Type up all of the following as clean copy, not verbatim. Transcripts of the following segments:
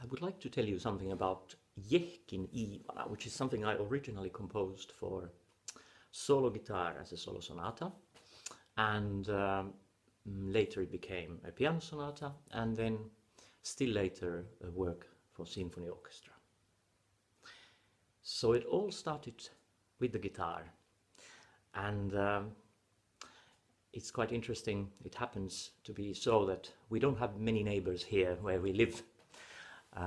I would like to tell you something about Jehkin Iivana, which is something I originally composed for solo guitar as a solo sonata, and later it became a piano sonata, and then still later a work for symphony orchestra. So it all started with the guitar, and it's quite interesting. It happens to be so that we don't have many neighbors here where we live,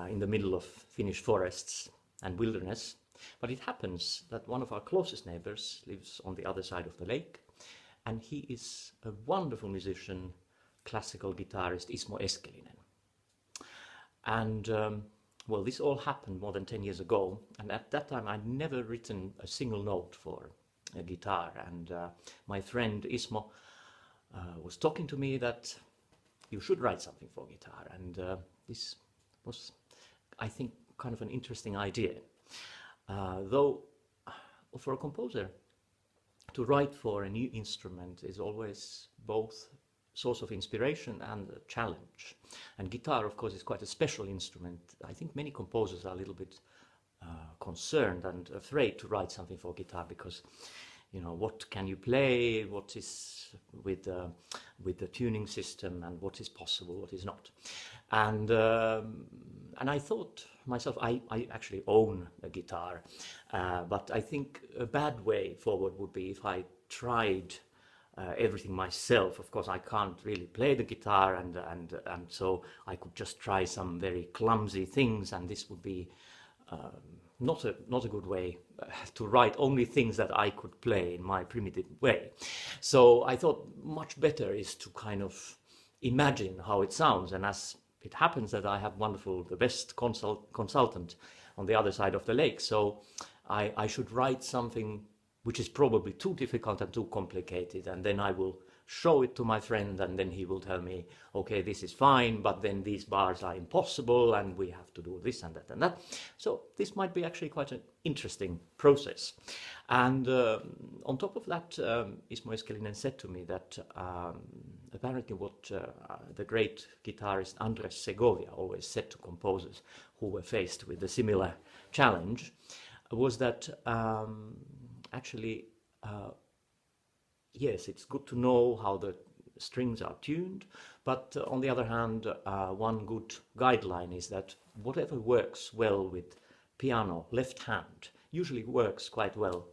in the middle of Finnish forests and wilderness. But it happens that one of our closest neighbors lives on the other side of the lake, and he is a wonderful musician, classical guitarist, Ismo Eskelinen. And well, this all happened more than 10 years ago, and at that time I'd never written a single note for a guitar, and my friend Ismo was talking to me that you should write something for guitar, and this was, I think, kind of an interesting idea. Though for a composer, to write for a new instrument is always both source of inspiration and a challenge. And guitar, of course, is quite a special instrument. I think many composers are a little bit concerned and afraid to write something for guitar because, you know, what can you play, what is with the tuning system, and what is possible, what is not. And I thought myself, I actually own a guitar, but I think a bad way forward would be if I tried everything myself. Of course, I can't really play the guitar, and so I could just try some very clumsy things, and this would be not a good way to write only things that I could play in my primitive way. So I thought much better is to kind of imagine how it sounds, and as it happens that I have the best consultant on the other side of the lake, so I should write something which is probably too difficult and too complicated, and then I will show it to my friend, and then he will tell me, okay, this is fine, but then these bars are impossible, and we have to do this and that and that. So this might be actually quite an interesting process. And on top of that, Ismo Eskelinen said to me that apparently what the great guitarist Andres Segovia always said to composers who were faced with a similar challenge was that actually, yes, it's good to know how the strings are tuned, but on the other hand, one good guideline is that whatever works well with piano, left hand, usually works quite well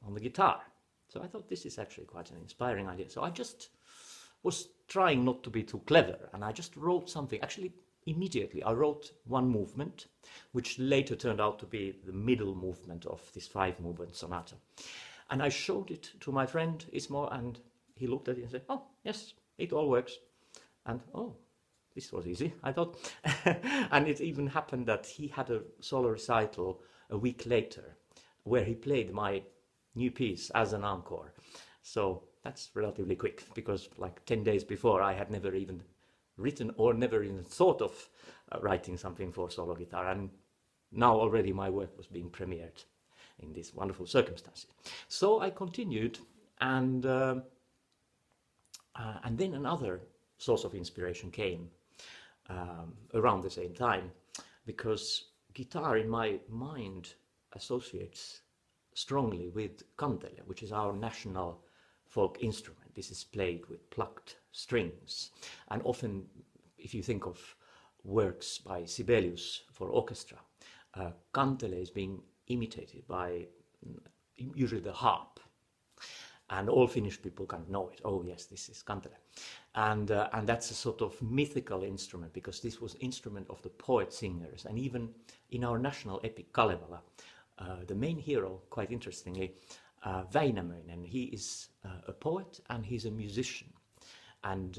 on the guitar. So I thought this is actually quite an inspiring idea. So I just was trying not to be too clever, and I just wrote something. Actually, immediately I wrote one movement, which later turned out to be the middle movement of this 5-movement sonata. And I showed it to my friend Ismo, and he looked at it and said, oh, yes, it all works. And oh, this was easy, I thought. And it even happened that he had a solo recital a week later where he played my new piece as an encore. So that's relatively quick, because like 10 days before I had never even written or never even thought of writing something for solo guitar, and now already my work was being premiered in these wonderful circumstances. So I continued, and then another source of inspiration came around the same time, because guitar in my mind associates strongly with kantele, which is our national folk instrument. This is played with plucked strings, and often if you think of works by Sibelius for orchestra, kantele is being imitated by usually the harp, and all Finnish people kind of know it. Oh yes, this is kantele, and that's a sort of mythical instrument, because this was instrument of the poet singers, and even in our national epic Kalevala, the main hero, quite interestingly, Väinämöinen, he is a poet and he's a musician, and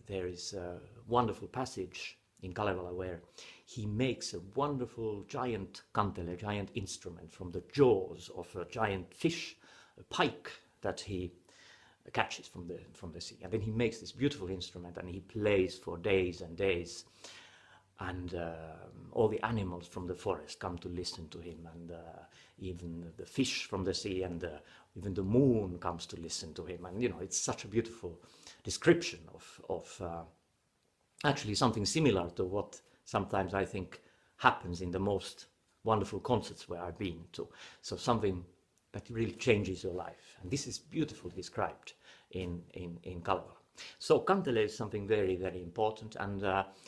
there is a wonderful passage in Kalevala where he makes a wonderful giant kantele, giant instrument from the jaws of a giant fish, a pike that he catches from the sea, and then he makes this beautiful instrument and he plays for days and days, and all the animals from the forest come to listen to him, and even the fish from the sea, and even the moon comes to listen to him, and you know, it's such a beautiful description of actually something similar to what sometimes I think happens in the most wonderful concerts where I've been to. So something that really changes your life. And this is beautifully described in Kalevala. So kantele is something very, very important. And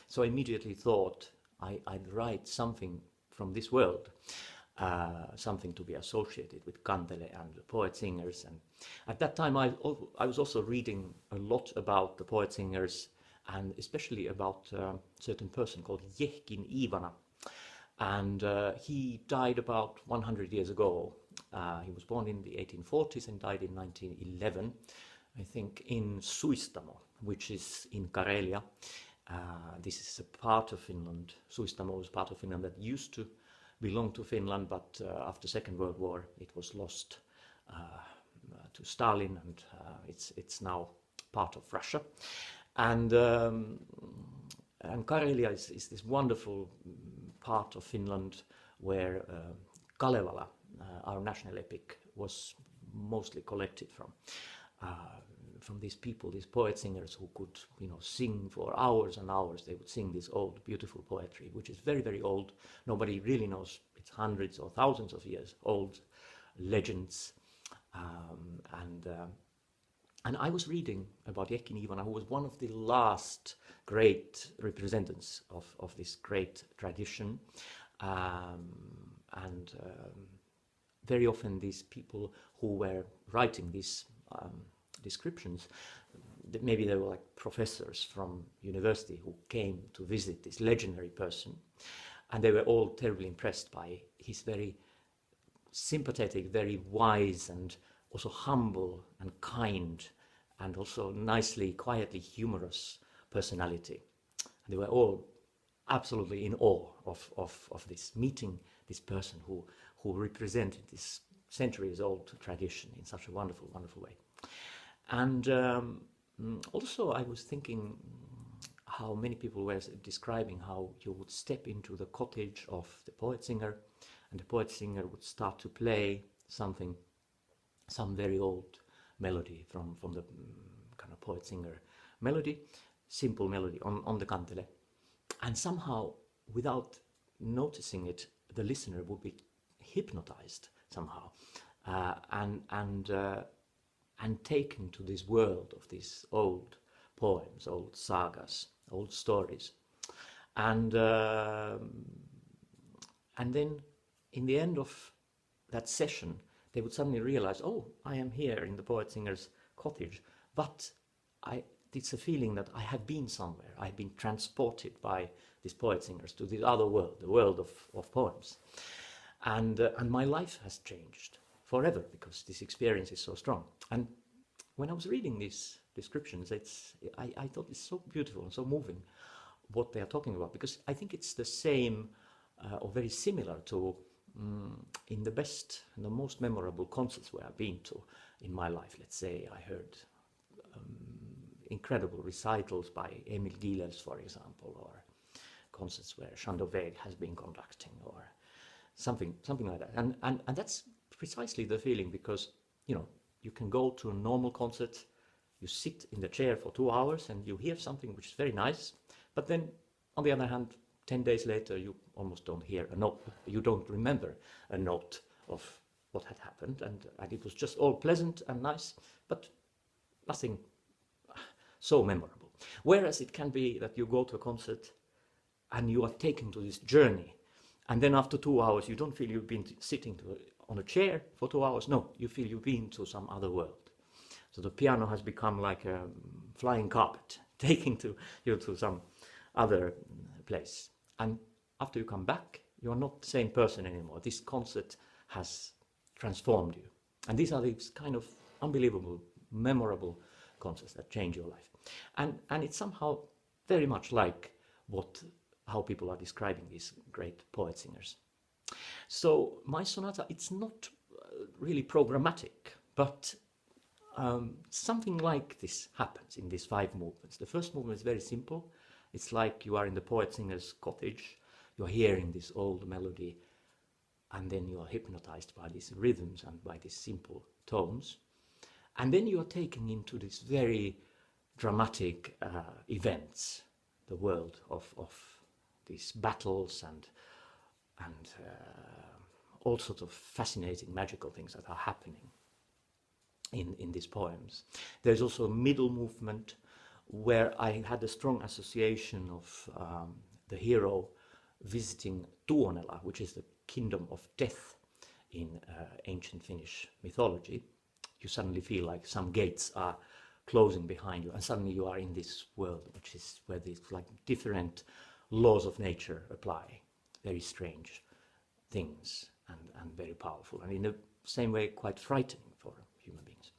so I immediately thought I'd write something from this world, something to be associated with kantele and the poet singers. And at that time, I was also reading a lot about the poet singers, and especially about a certain person called Jehkin Iivana. And he died about 100 years ago. He was born in the 1840s and died in 1911, I think, in Suistamo, which is in Karelia. This is a part of Finland. Suistamo is part of Finland that used to belong to Finland, but after Second World War it was lost to Stalin, and it's now part of Russia. And Karelia is this wonderful part of Finland where Kalevala, our national epic, was mostly collected from these people, these poet singers who could, sing for hours and hours. They would sing this old, beautiful poetry, which is very, very old. Nobody really knows. It's hundreds or thousands of years old legends. And I was reading about Jehkin Iivana, who was one of the last great representatives of this great tradition. Very often these people who were writing these descriptions, maybe they were like professors from university who came to visit this legendary person, and they were all terribly impressed by his very sympathetic, very wise, and also humble and kind, and also nicely, quietly humorous personality. And they were all absolutely in awe of this, meeting this person who represented this centuries-old tradition in such a wonderful, wonderful way. And also I was thinking how many people were describing how you would step into the cottage of the poet singer, and the poet singer would start to play some very old melody from the kind of poet singer melody, simple melody on the kantele. And somehow, without noticing it, the listener would be hypnotized somehow, and taken to this world of these old poems, old sagas, old stories. And then in the end of that session, they would suddenly realize, oh, I am here in the poet singer's cottage, but it's a feeling that I have been somewhere. I've been transported by these poet singers to this other world, the world of poems. And my life has changed forever because this experience is so strong. And when I was reading these descriptions, I thought it's so beautiful and so moving what they are talking about, because I think it's the same or very similar to in the best and the most memorable concerts where I've been to in my life. Let's say I heard incredible recitals by Emil Gilels, for example, or concerts where Chandoveg has been conducting, or something like that. And that's precisely the feeling, because you can go to a normal concert, you sit in the chair for 2 hours and you hear something which is very nice, but then on the other hand, 10 days later you almost don't hear a note, you don't remember a note of what had happened, and it was just all pleasant and nice, but nothing so memorable. Whereas it can be that you go to a concert and you are taken to this journey, and then after 2 hours you don't feel you've been sitting on a chair for 2 hours. No, you feel you've been to some other world. So the piano has become like a flying carpet, taking you to some other place. And after you come back, you are not the same person anymore. This concert has transformed you. And these are these kind of unbelievable, memorable concerts that change your life. And it's somehow very much like how people are describing these great poet singers. So my sonata, it's not really programmatic, but something like this happens in these 5 movements. The first movement is very simple. It's like you are in the poet singer's cottage, you're hearing this old melody, and then you are hypnotized by these rhythms and by these simple tones. And then you are taken into these very dramatic events, the world of these battles and all sorts of fascinating magical things that are happening in these poems. There's also a middle movement where I had a strong association of the hero visiting Tuonela, which is the kingdom of death in ancient Finnish mythology. You suddenly feel like some gates are closing behind you, and suddenly you are in this world, which is where these like different laws of nature apply, very strange things and very powerful, and in the same way quite frightening for human beings.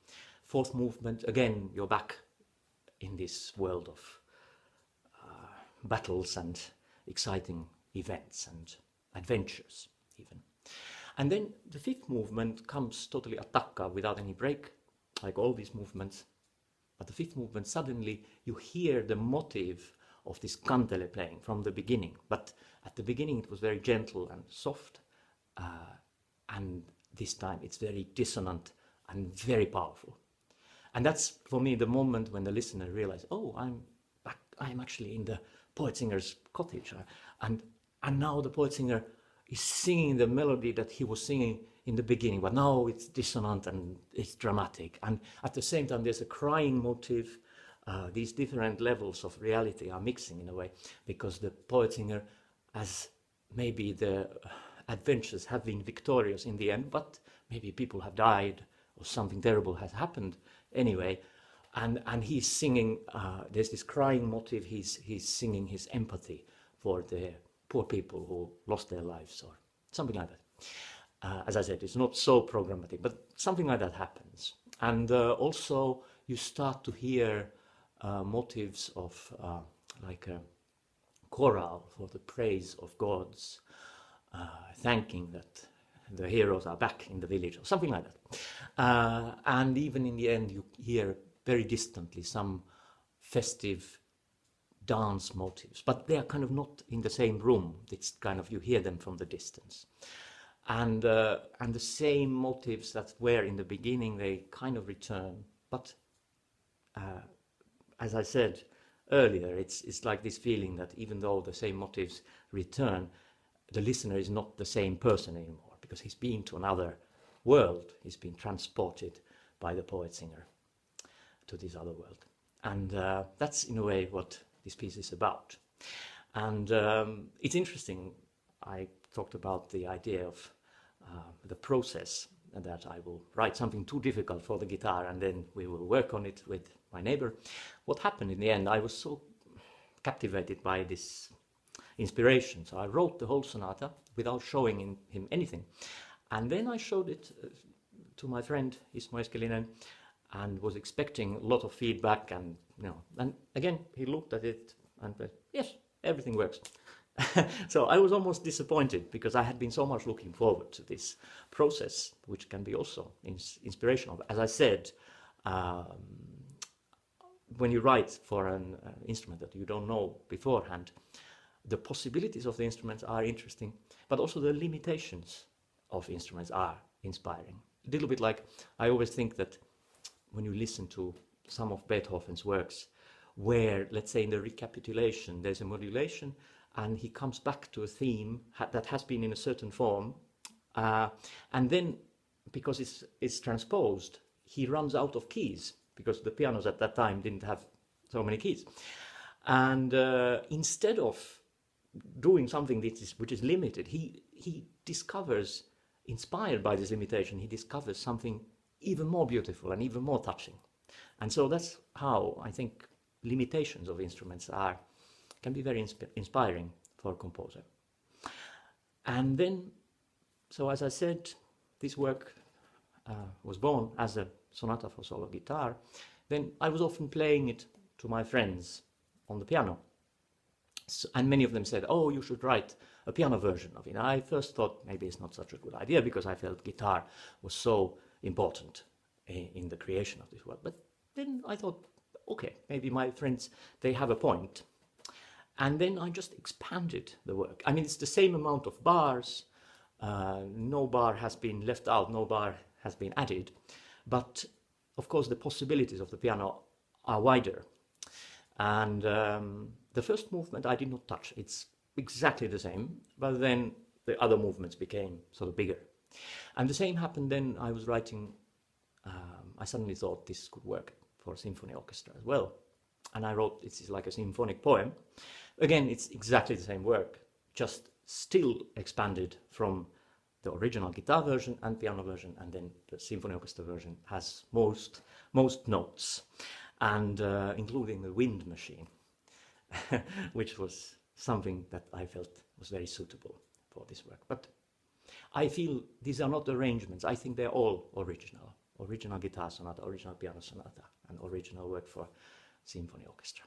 Fourth movement, again, you're back in this world of battles and exciting events and adventures even. And then the fifth movement comes totally attacca without any break, like all these movements. But the fifth movement, suddenly you hear the motive of this kantele playing from the beginning. But at the beginning it was very gentle and soft, and this time it's very dissonant and very powerful. And that's for me the moment when the listener realizes, oh, I'm back, I'm actually in the poet singer's cottage, and now the poet singer is singing the melody that he was singing in the beginning, but now it's dissonant and it's dramatic. And at the same time, there's a crying motive. These different levels of reality are mixing in a way, because the poet singer, as maybe the adventures have been victorious in the end, but maybe people have died or something terrible has happened anyway. And he's singing, there's this crying motive, he's singing his empathy for the poor people who lost their lives or something like that. As I said, it's not so programmatic, but something like that happens. And also you start to hear motives of like a chorale for the praise of gods, thanking that the heroes are back in the village or something like that. And even in the end you hear very distantly some festive dance motives, but they are kind of not in the same room. It's kind of, you hear them from the distance. And the same motives that were in the beginning, they kind of return. But as I said earlier, it's like this feeling that even though the same motives return, the listener is not the same person anymore, because he's been to another world. He's been transported by the poet singer to this other world. And that's in a way what this piece is about. And it's interesting, I talked about the idea of the process, and that I will write something too difficult for the guitar and then we will work on it with my neighbor. What happened in the end, I was so captivated by this inspiration, so I wrote the whole sonata without showing him anything. And then I showed it to my friend Ismo Eskelinen, and was expecting a lot of feedback, and and again he looked at it and said, yes, everything works. So I was almost disappointed, because I had been so much looking forward to this process, which can be also inspirational. As I said, when you write for an instrument that you don't know beforehand, the possibilities of the instruments are interesting, but also the limitations of instruments are inspiring. A little bit like, I always think that when you listen to some of Beethoven's works, where, let's say in the recapitulation, there's a modulation, and he comes back to a theme that has been in a certain form, and then, because it's transposed, he runs out of keys, because the pianos at that time didn't have so many keys. And instead of doing something which is limited, he discovers, inspired by this limitation, he discovers something even more beautiful and even more touching. And so that's how I think limitations of instruments can be very inspiring for a composer. And then, so as I said, this work was born as a sonata for solo guitar. Then I was often playing it to my friends on the piano. So, and many of them said, oh, you should write a piano version of it. I first thought maybe it's not such a good idea, because I felt guitar was so important in the creation of this work. But then I thought, okay, maybe my friends, they have a point. And then I just expanded the work. I mean, it's the same amount of bars. No bar has been left out, no bar has been added. But of course, the possibilities of the piano are wider. And the first movement I did not touch. It's exactly the same, but then the other movements became sort of bigger. And the same happened then. I was writing, I suddenly thought this could work for a symphony orchestra as well. And I wrote, it's like a symphonic poem. Again, it's exactly the same work, just still expanded from the original guitar version and piano version, and then the symphony orchestra version has most notes, and including the wind machine, which was something that I felt was very suitable for this work. But I feel these are not arrangements. I think they're all original. Original guitar sonata, original piano sonata, and original work for symphony orchestra.